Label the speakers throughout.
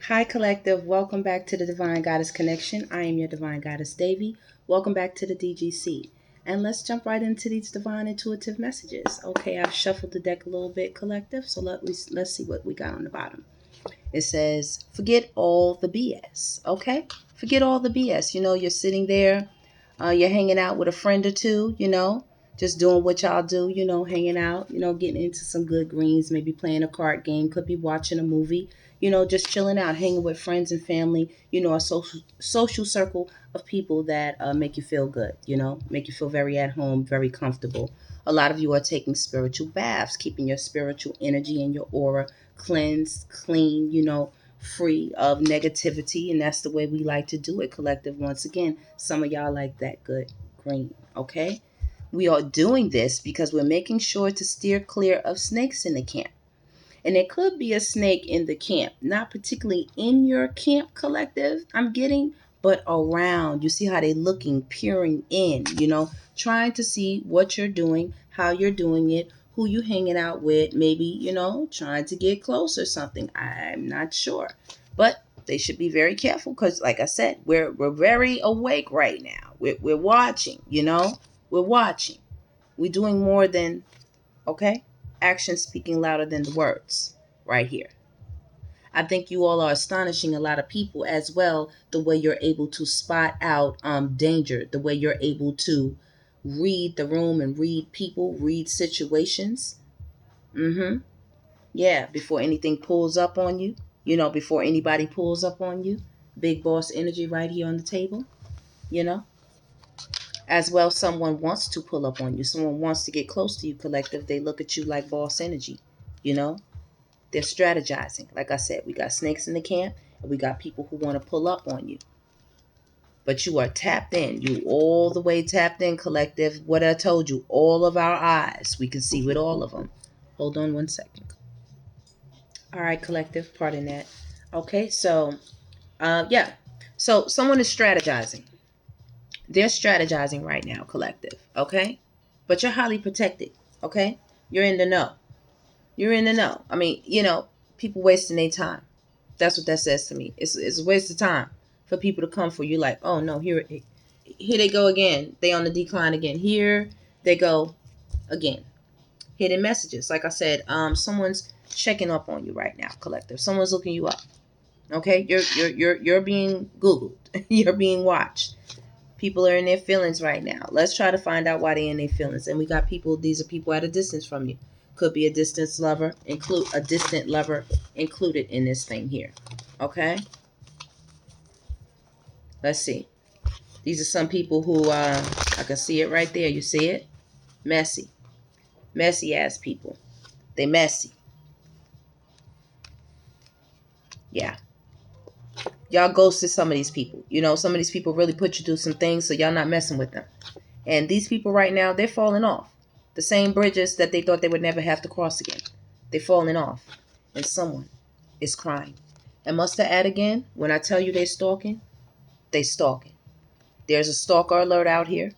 Speaker 1: Hi, Collective. Welcome back to the Divine Goddess Connection. I am your Divine Goddess, DEVI. Welcome back to the DGC. And let's jump right into these divine intuitive messages. Okay, I've shuffled the deck a little bit, Collective. So let's see what we got on the bottom. It says, forget all the BS. Okay? Forget all the BS. You're sitting there, you're hanging out with a friend or two, just doing what y'all do, hanging out, getting into some good greens, maybe playing a card game, could be watching a movie, just chilling out, hanging with friends and family, a social circle of people that make you feel good, make you feel very at home, very comfortable. A lot of you are taking spiritual baths, keeping your spiritual energy and your aura cleansed, clean, free of negativity. And that's the way we like to do it, Collective. Once again, some of y'all like that good green, okay? We are doing this because we're making sure to steer clear of snakes in the camp. And there could be a snake in the camp, not particularly in your camp, Collective, I'm getting, but around. You see how they looking, peering in, trying to see what you're doing, how you're doing it, who you hanging out with, maybe, trying to get close or something. I'm not sure. But they should be very careful because, like I said, we're very awake right now. We're watching, we're watching. We're doing more than, okay? Action speaking louder than the words right here. I think you all are astonishing a lot of people as well, the way you're able to spot out danger, the way you're able to read the room and read people, read situations. Yeah, before anything pulls up on you, before anybody pulls up on you. Big boss energy right here on the table, you know. As well, someone wants to pull up on you. Someone wants to get close to you, Collective. They look at you like boss energy, you know. They're strategizing. Like I said, we got snakes in the camp and we got people who want to pull up on you. But you are tapped in. You all the way tapped in, Collective. What I told you, all of our eyes. We can see with all of them. Hold on one second. All right, Collective. Pardon that. Okay, so, yeah. So someone is strategizing. They're strategizing right now, Collective. Okay? But you're highly protected. Okay? You're in the know. You're in the know. I mean, people wasting their time. That's what that says to me. It's a waste of time for people to come for you. Like, oh no, here they go again. They on the decline again. Here they go again. Hidden messages. Like I said, someone's checking up on you right now, Collective. Someone's looking you up. Okay, you're being Googled. You're being watched. People are in their feelings right now. Let's try to find out why they're in their feelings. And we got people. These are people at a distance from you. Could be a distant lover. Include a distant lover included in this thing here. Okay. Let's see. These are some people who I can see it right there. You see it? Messy ass people. They messy. Yeah. Y'all ghosted some of these people. Some of these people really put you through some things, so y'all not messing with them. And these people right now, they're falling off. The same bridges that they thought they would never have to cross again. They're falling off. And someone is crying. And must I add again, when I tell you they stalking, they stalking. There's a stalker alert out here.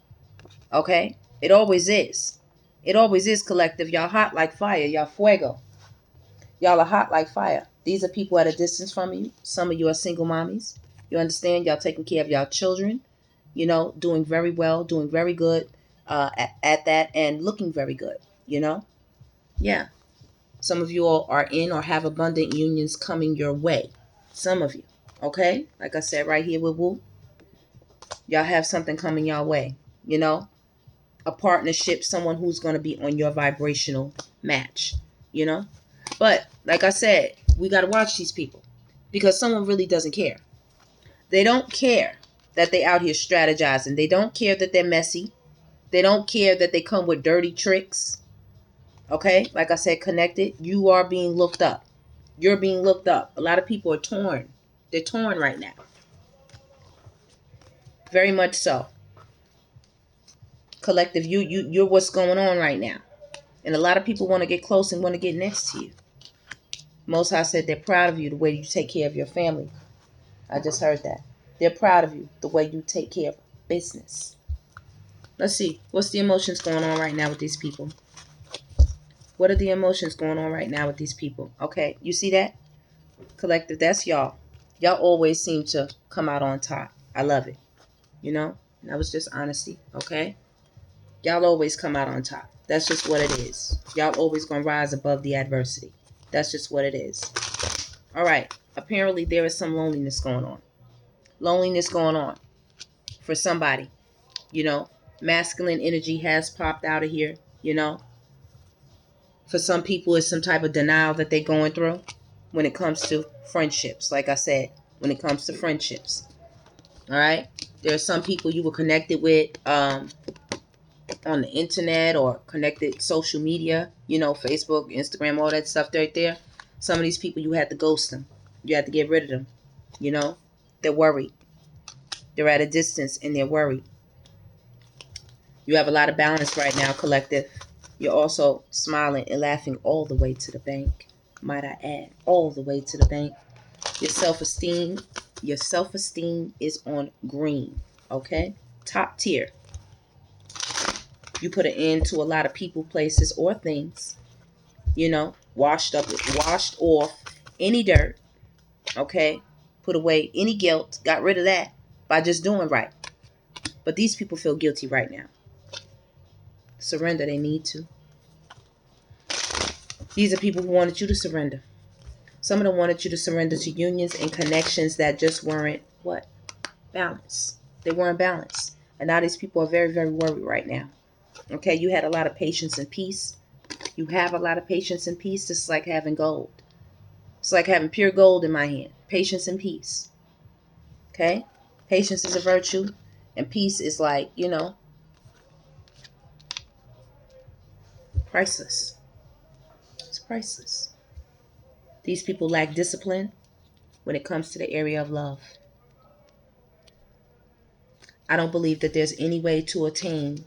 Speaker 1: Okay? It always is. It always is, Collective. Y'all hot like fire. Y'all fuego. Y'all are hot like fire. These are people at a distance from you. Some of you are single mommies. You understand? Y'all taking care of y'all children. Doing very well, doing very good at that, and looking very good. Yeah. Some of you all are in or have abundant unions coming your way. Some of you. Okay? Like I said right here with Woo, y'all have something coming your way. A partnership, someone who's going to be on your vibrational match. But like I said, we got to watch these people because someone really doesn't care. They don't care that they out here strategizing. They don't care that they're messy. They don't care that they come with dirty tricks. Okay? Like I said, connected. You are being looked up. You're being looked up. A lot of people are torn. They're torn right now. Very much so. Collective, you're what's going on right now. And a lot of people want to get close and want to get next to you. Most High said they're proud of you the way you take care of your family. I just heard that. They're proud of you the way you take care of business. Let's see. What's the emotions going on right now with these people? What are the emotions going on right now with these people? Okay, you see that? Collective, that's y'all. Y'all always seem to come out on top. I love it. You know, that was just honesty. Okay. Y'all always come out on top. That's just what it is. Y'all always gonna rise above the adversity. That's just what it is. All right. Apparently there is some loneliness going on. Loneliness going on for somebody. You know, masculine energy has popped out of here. You know, for some people it's some type of denial that they're going through when it comes to friendships. Like I said, when it comes to friendships. All right. There are some people you were connected with on the internet or connected social media, you know, Facebook, Instagram, all that stuff right there. Some of these people, you had to ghost them. You had to get rid of them. You know, they're worried. They're at a distance and they're worried. You have a lot of balance right now, collective. You're also smiling and laughing all the way to the bank. Might I add, all the way to the bank. Your self-esteem is on green. Okay? Top tier. You put an end to a lot of people, places, or things. You know, washed off any dirt. Okay? Put away any guilt. Got rid of that by just doing right. But these people feel guilty right now. Surrender, they need to. These are people who wanted you to surrender. Some of them wanted you to surrender to unions and connections that just weren't, what? Balanced. They weren't balanced. And now these people are very, very worried right now. Okay, you had a lot of patience and peace. You have a lot of patience and peace. This is like having gold. It's like having pure gold in my hand. Patience and peace. Okay? Patience is a virtue. And peace is like, you know, priceless. It's priceless. These people lack discipline when it comes to the area of love. I don't believe that there's any way to attain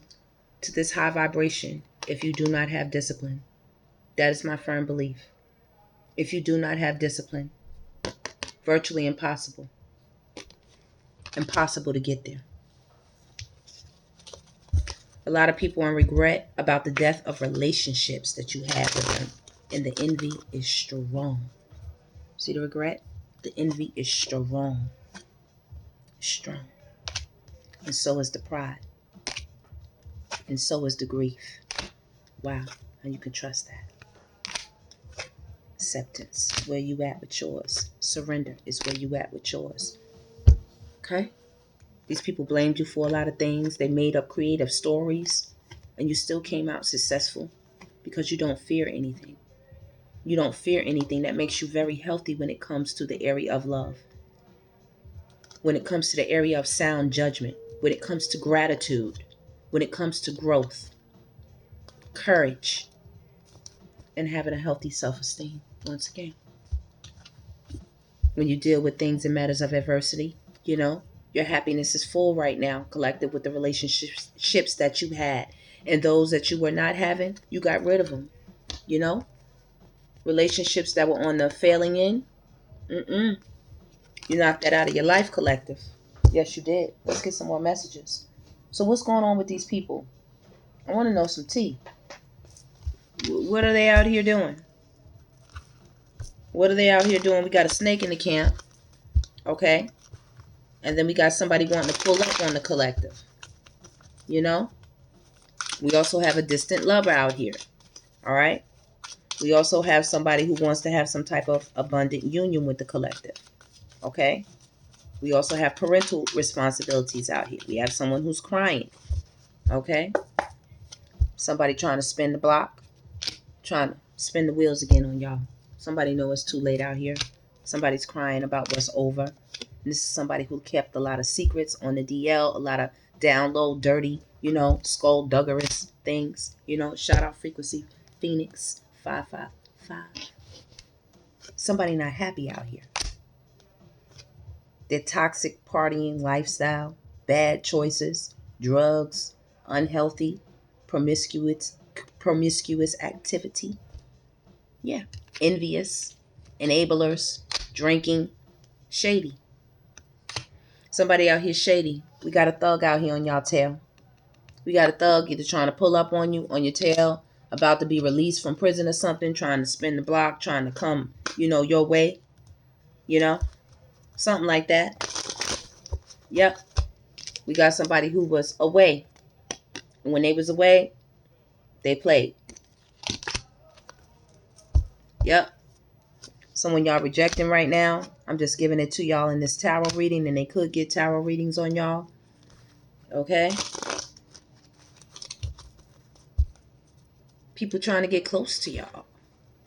Speaker 1: to this high vibration if you do not have discipline. That is my firm belief. If you do not have discipline, virtually impossible. Impossible to get there. A lot of people are in regret about the death of relationships that you had with them. And the envy is strong. See the regret? The envy is strong. Strong. And so is the pride. And so is the grief. Wow. And you can trust that. Acceptance. Where you at with yours. Surrender is where you at with yours. Okay? These people blamed you for a lot of things. They made up creative stories. And you still came out successful because you don't fear anything. You don't fear anything. That makes you very healthy when it comes to the area of love. When it comes to the area of sound judgment. When it comes to gratitude. When it comes to growth. Courage. And having a healthy self-esteem. Once again. When you deal with things in matters of adversity, you know, your happiness is full right now, collected with the relationships that you had. And those that you were not having, you got rid of them. You know? Relationships that were on the failing end. You knocked that out of your life, collective. Yes, you did. Let's get some more messages. So what's going on with these people? I want to know some tea. What are they out here doing? What are they out here doing? We got a snake in the camp. Okay? And then we got somebody wanting to pull up on the collective. You know? We also have a distant lover out here. All right? We also have somebody who wants to have some type of abundant union with the collective. Okay? We also have parental responsibilities out here. We have someone who's crying. Okay? Somebody trying to spin the block. Trying to spin the wheels again on y'all. Somebody know it's too late out here. Somebody's crying about what's over. And this is somebody who kept a lot of secrets on the DL. A lot of down low, dirty, you know, skullduggerous things. You know, shout out Frequency Phoenix 555. Somebody not happy out here. Their toxic partying lifestyle, bad choices, drugs, unhealthy, promiscuous activity. Yeah. Envious, enablers, drinking, shady. Somebody out here shady. We got a thug out here on y'all tail. We got a thug either trying to pull up on you, on your tail, about to be released from prison or something, trying to spin the block, trying to come, you know, your way. You know? Something like that. Yep. We got somebody who was away. And when they was away, they played. Yep. Someone y'all rejecting right now. I'm just giving it to y'all in this tarot reading, and they could get tarot readings on y'all. Okay? People trying to get close to y'all.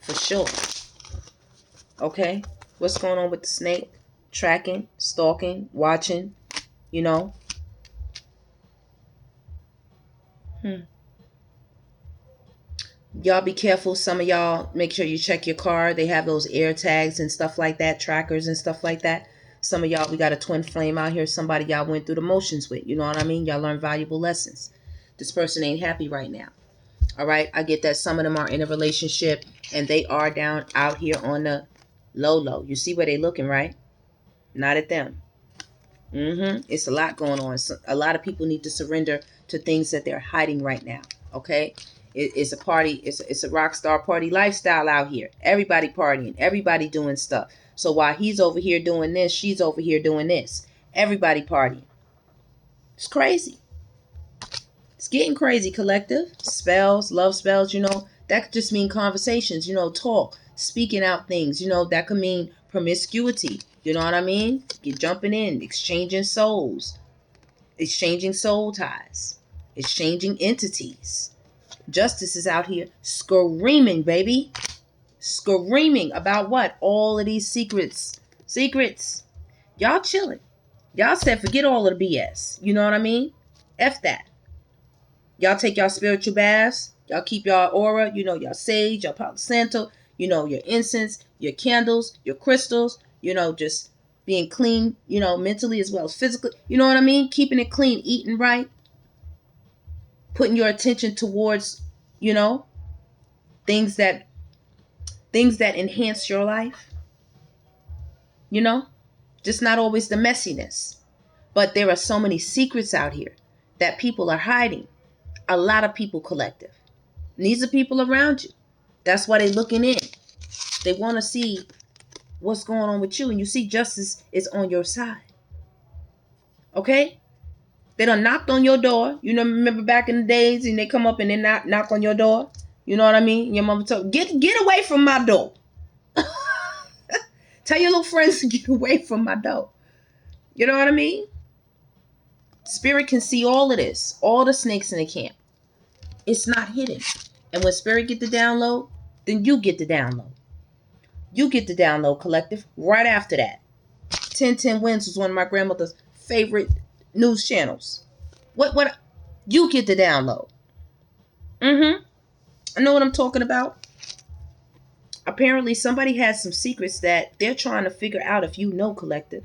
Speaker 1: For sure. Okay? What's going on with the snake? Tracking, stalking, watching, you know? Y'all be careful. Some of y'all, make sure you check your car. They have those air tags and stuff like that, trackers and stuff like that. Some of y'all, we got a twin flame out here. Somebody y'all went through the motions with. You know what I mean? Y'all learned valuable lessons. This person ain't happy right now. All right? I get that some of them are in a relationship and they are down out here on the low. You see where they looking, right? Not at them. It's a lot going on. So a lot of people need to surrender to things that they're hiding right now. Okay? It's a party. It's a rock star party lifestyle out here. Everybody partying. Everybody doing stuff. So while he's over here doing this, she's over here doing this. Everybody partying. It's crazy. It's getting crazy, collective. Spells, love spells, that could just mean conversations, talk, speaking out things, that could mean promiscuity. You know what I mean? You're jumping in, exchanging souls, exchanging soul ties, exchanging entities. Justice is out here screaming, baby. Screaming about what? All of these secrets. Secrets. Y'all chilling. Y'all said forget all of the BS. You know what I mean? F that. Y'all take y'all spiritual baths. Y'all keep y'all aura, y'all sage, y'all Palo Santo, your incense, your candles, your crystals, just being clean, mentally as well as physically. You know what I mean? Keeping it clean, eating right, putting your attention towards, things that enhance your life. Just not always the messiness. But there are so many secrets out here that people are hiding. A lot of people, collective. And these are people around you. That's why they're looking in. They want to see what's going on with you. And you see justice is on your side. Okay? They done knocked on your door. Remember back in the days and they come up and they knock on your door? You know what I mean? Your mama told, get away from my door. Tell your little friends to get away from my door. You know what I mean? Spirit can see all of this. All the snakes in the camp. It's not hidden. And when Spirit get the download, then you get the download. You get the download, collective, right after that. 1010 Wins was one of my grandmother's favorite news channels. What? You get the download. I know what I'm talking about. Apparently, somebody has some secrets that they're trying to figure out if you know, collective.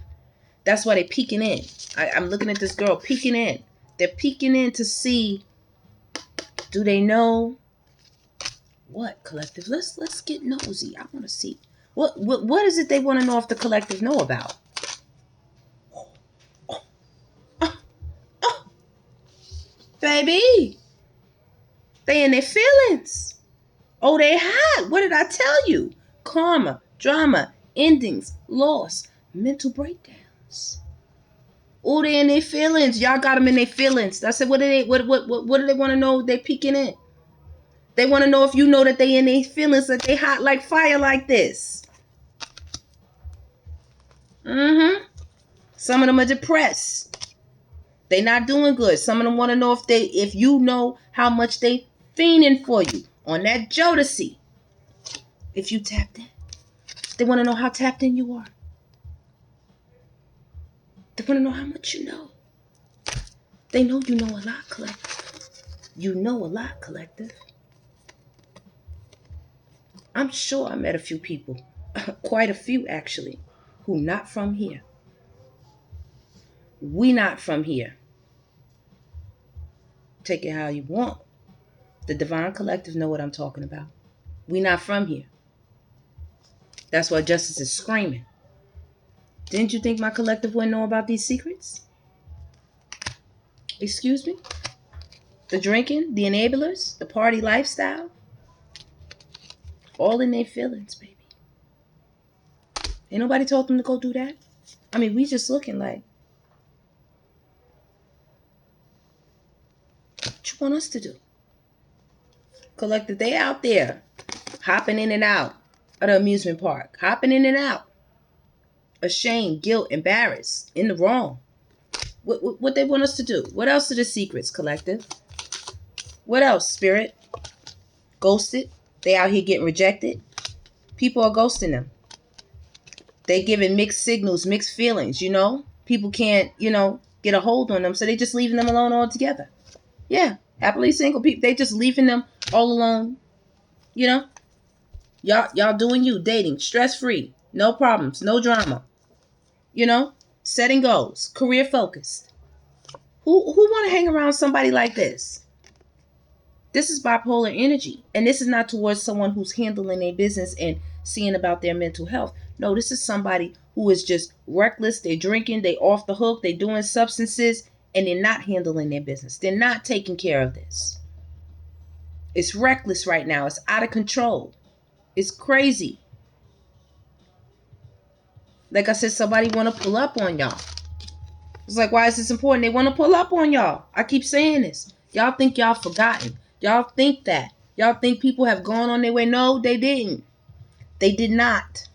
Speaker 1: That's why they're peeking in. I'm looking at this girl peeking in. They're peeking in to see, do they know what, collective? Let's get nosy. I want to see. What is it they want to know if the collective know about? Baby, they in their feelings. Oh, they hot. What did I tell you? Karma, drama, endings, loss, mental breakdowns. Oh, they in their feelings. Y'all got them in their feelings. I said, what do they want to know? They peeking in. They want to know if you know that they in their feelings, that they hot like fire like this. Some of them are depressed. They not doing good. Some of them want to know if you know how much they fiending for you on that Jodeci. If you tapped in. They want to know how tapped in you are. They want to know how much you know. They know you know a lot, collective. You know a lot, collective. I'm sure I met a few people, quite a few actually, who not from here. We not from here. Take it how you want. The Divine Collective know what I'm talking about. We not from here. That's why justice is screaming. Didn't you think my collective wouldn't know about these secrets? Excuse me? The drinking, the enablers, the party lifestyle. All in their feelings, baby. Ain't nobody told them to go do that. I mean, we just looking like, what you want us to do? Collective, they out there hopping in and out of the amusement park, hopping in and out, ashamed, guilt, embarrassed, in the wrong. What they want us to do? What else are the secrets, collective? What else, spirit? Ghosted. They out here getting rejected. People are ghosting them. They giving mixed signals, mixed feelings, you know? People can't, get a hold on them, so they just leaving them alone altogether. Yeah, happily single people, they just leaving them all alone, you know? Y'all doing you, dating, stress-free, no problems, no drama. Setting goals, career focused. Who want to hang around somebody like this? This is bipolar energy. And this is not towards someone who's handling their business and seeing about their mental health. No, this is somebody who is just reckless. They're drinking, they off the hook, they're doing substances, and they're not handling their business. They're not taking care of this. It's reckless right now. It's out of control. It's crazy. Like I said, somebody want to pull up on y'all. It's like, why is this important? They want to pull up on y'all. I keep saying this. Y'all think y'all forgotten. Y'all think that. Y'all think people have gone on their way. No, they didn't. They did not.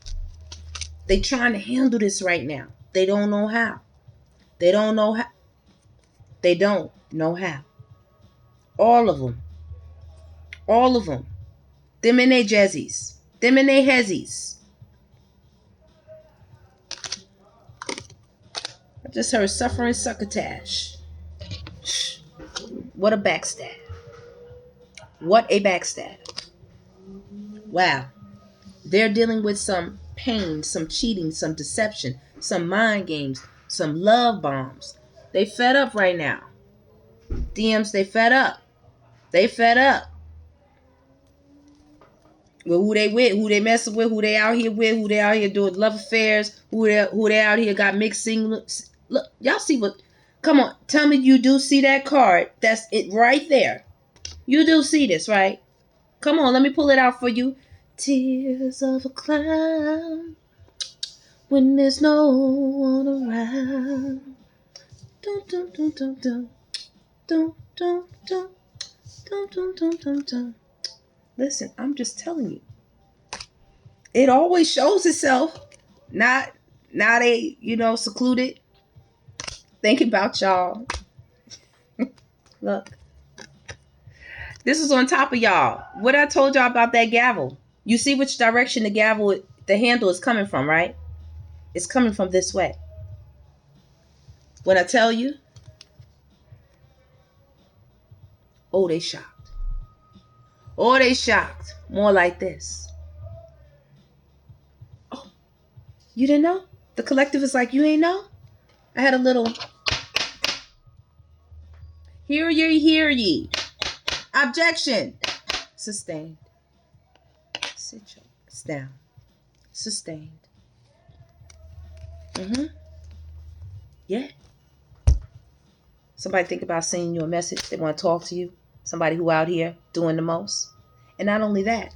Speaker 1: They trying to handle this right now. They don't know how. They don't know how. They don't know how. All of them. All of them. Them and their jezzies. Them and their hezzies. I just heard suffering succotash. What a backstab. What a backstab. Wow. They're dealing with some pain, some cheating, some deception, some mind games, some love bombs. They fed up right now. DMs, they fed up. They fed up. With who they with, who they messing with, who they out here with, who they out here doing love affairs, who they out here got mixed signals. Look, y'all see what? Come on, tell me you do see that card. That's it right there. You do see this, right? Come on, let me pull it out for you. Tears of a clown when there's no one around. Dun dun dun dun dun dun dun dun dun dun dun dun dun. Listen, I'm just telling you. It always shows itself. Not they, secluded. Think about y'all. Look. This is on top of y'all. What I told y'all about that gavel. You see which direction the handle is coming from, right? It's coming from this way. When I tell you, oh, they shocked. Oh, they shocked. More like this. Oh, you didn't know? The collective is like, you ain't know? I had a little, hear ye. Objection. Sustained. Sit down. Sustained. Yeah. Somebody think about sending you a message. They want to talk to you. Somebody who out here doing the most. And not only that,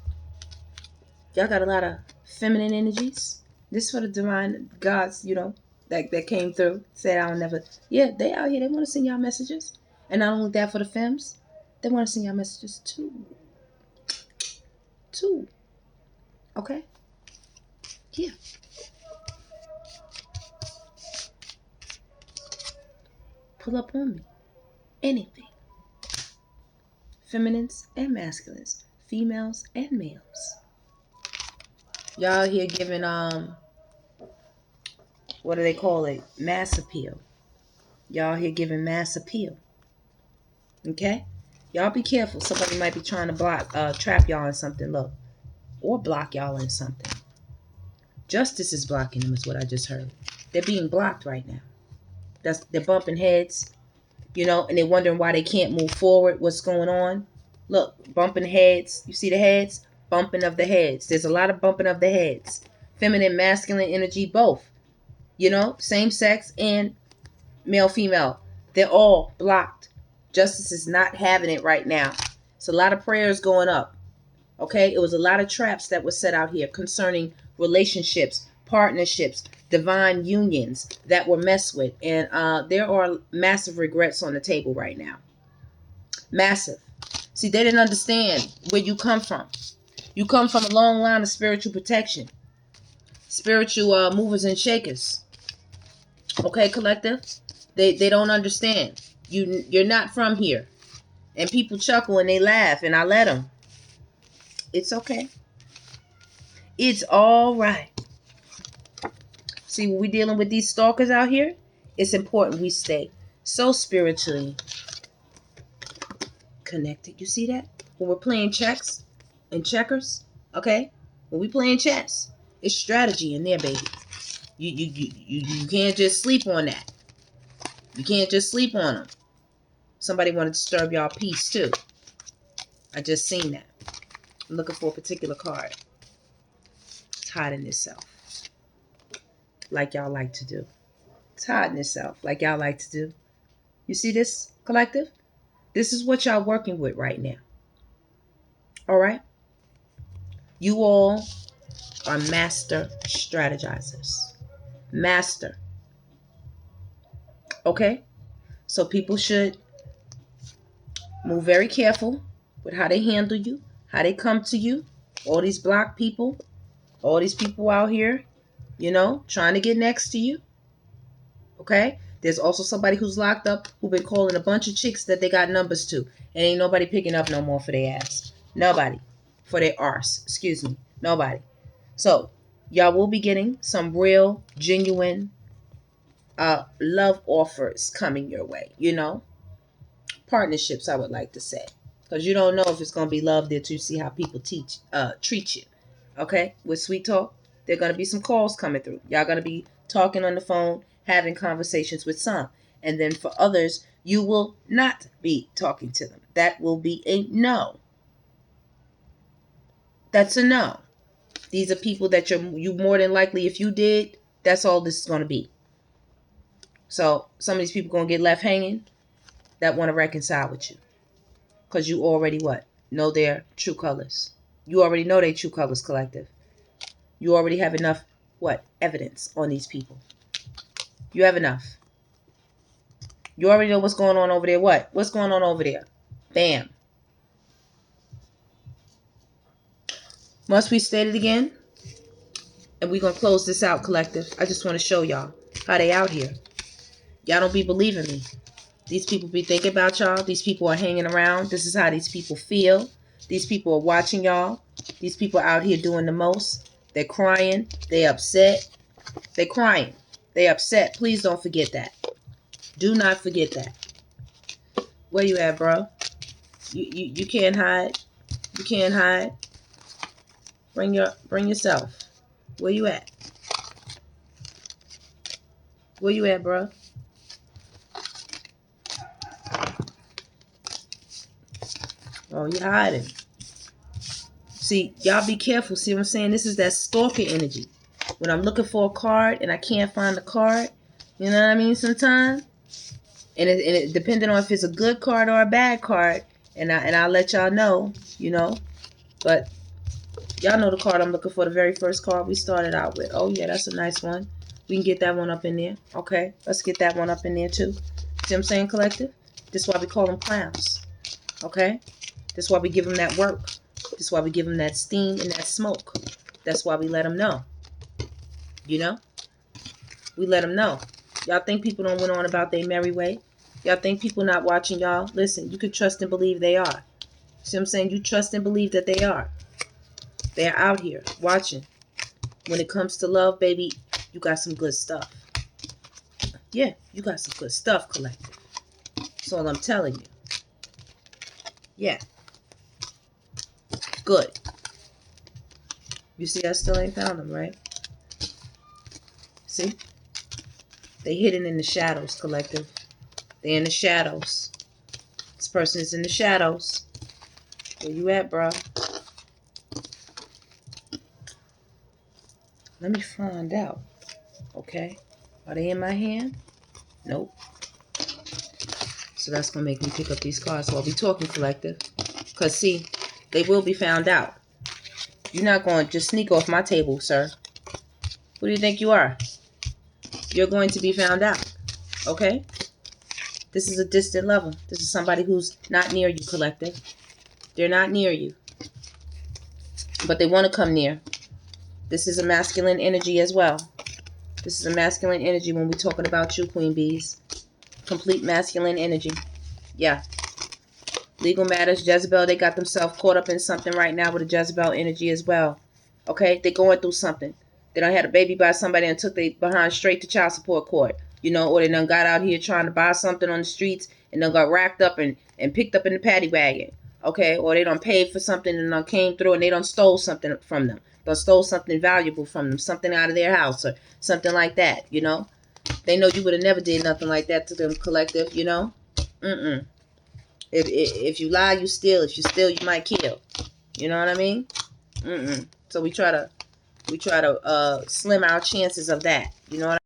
Speaker 1: y'all got a lot of feminine energies. This is for the divine gods, that came through. Said I'll never. Yeah, they out here. They want to send y'all messages. And not only that, for the femmes, they want to send y'all messages too. Okay? Yeah. Pull up on me. Anything. Feminines and masculines. Females and males. Y'all here giving, what do they call it? Mass appeal. Y'all here giving mass appeal. Okay? Y'all be careful. Somebody might be trying to trap y'all in something, look. Or block y'all in something. Justice is blocking them, is what I just heard. They're being blocked right now. They're bumping heads, and they're wondering why they can't move forward. What's going on? Look, bumping heads. You see the heads? Bumping of the heads. There's a lot of bumping of the heads. Feminine, masculine energy, both. Same sex and male, female. They're all blocked. Justice is not having it right now. It's a lot of prayers going up. Okay? It was a lot of traps that were set out here concerning relationships, partnerships, divine unions that were messed with. And there are massive regrets on the table right now. Massive. See, they didn't understand where you come from. You come from a long line of spiritual protection. Spiritual movers and shakers. Okay, collective? They don't understand. You're not from here. And people chuckle and they laugh, and I let them. It's okay. It's all right. See, when we're dealing with these stalkers out here, it's important we stay so spiritually connected. You see that? When we're playing checks and checkers, okay? When we playing chess, it's strategy in there, baby. You can't just sleep on that. You can't just sleep on them. Somebody want to disturb y'all peace too. I just seen that. I'm looking for a particular card. It's hiding itself. Like y'all like to do. It's hiding itself like y'all like to do. You see this, collective? This is what y'all working with right now. All right? You all are master strategizers. Master. Okay? So people should move very careful with how they handle you, how they come to you. All these block people, all these people out here, you know, trying to get next to you. Okay? There's also somebody who's locked up who been calling a bunch of chicks that they got numbers to. And ain't nobody picking up no more for their ass. Nobody. For their arse. Excuse me. Nobody. So, y'all will be getting some real, genuine love offers coming your way. You know? Partnerships, I would like to say. Because you don't know if it's going to be love there to see how people treat you. Okay? With Sweet Talk, there are going to be some calls coming through. Y'all going to be talking on the phone, having conversations with some. And then for others, you will not be talking to them. That will be a no. That's a no. These are people that you more than likely, if you did, that's all this is going to be. So some of these people going to get left hanging that want to reconcile with you. Because you already what? Know their true colors. You already know their true colors, collective. You already have enough, what? Evidence on these people. You have enough. You already know what's going on over there. What? What's going on over there? Bam. Must we state it again? And we're going to close this out, collective. I just want to show y'all how they out here. Y'all don't be believing me. These people be thinking about y'all. These people are hanging around. This is how these people feel. These people are watching y'all. These people are out here doing the most. They're crying. They're upset. They're crying. They're upset. Please don't forget that. Do not forget that. Where you at, bro? You can't hide. You can't hide. Bring yourself. Where you at? Where you at, bro? Oh, you hiding. See, y'all be careful. See what I'm saying? This is that stalker energy. When I'm looking for a card and I can't find the card, you know what I mean, sometimes? And it depending on if it's a good card or a bad card, and I'll let y'all know, you know. But y'all know the card I'm looking for, the very first card we started out with. Oh, yeah, that's a nice one. We can get that one up in there. Okay, let's get that one up in there, too. See what I'm saying, collective? This is why we call them clowns. Okay? This is why we give them that work. This is why we give them that steam and that smoke. That's why we let them know. You know? We let them know. Y'all think people don't went on about their merry way? Y'all think people not watching y'all? Listen, you can trust and believe they are. See what I'm saying? You trust and believe that they are. They're out here watching. When it comes to love, baby, you got some good stuff. Yeah, you got some good stuff, collective. That's all I'm telling you. Yeah. Good. You see, I still ain't found them, right? See? They hidden in the shadows, collective. They in the shadows. This person is in the shadows. Where you at, bro? Let me find out. Okay. Are they in my hand? Nope. So that's going to make me pick up these cards while we talking, collective. Because, see, they will be found out. You're not going to just sneak off my table, sir. Who do you think you are? You're going to be found out. Okay? This is a distant level. This is somebody who's not near you, collective. They're not near you. But they want to come near. This is a masculine energy as well. This is a masculine energy when we're talking about you, Queen Bees. Complete masculine energy. Yeah. Legal matters, Jezebel, they got themselves caught up in something right now with a Jezebel energy as well. Okay? They're going through something. They done had a baby by somebody and took their behind straight to child support court. You know, or they done got out here trying to buy something on the streets and done got racked up and picked up in the paddy wagon. Okay? Or they done paid for something and done came through and they done stole something from them. Done stole something valuable from them. Something out of their house or something like that, you know? They know you would have never did nothing like that to them, collective, you know? Mm-mm. If you lie, you steal. If you steal, you might kill. You know what I mean? So we try to slim our chances of that. You know what I mean?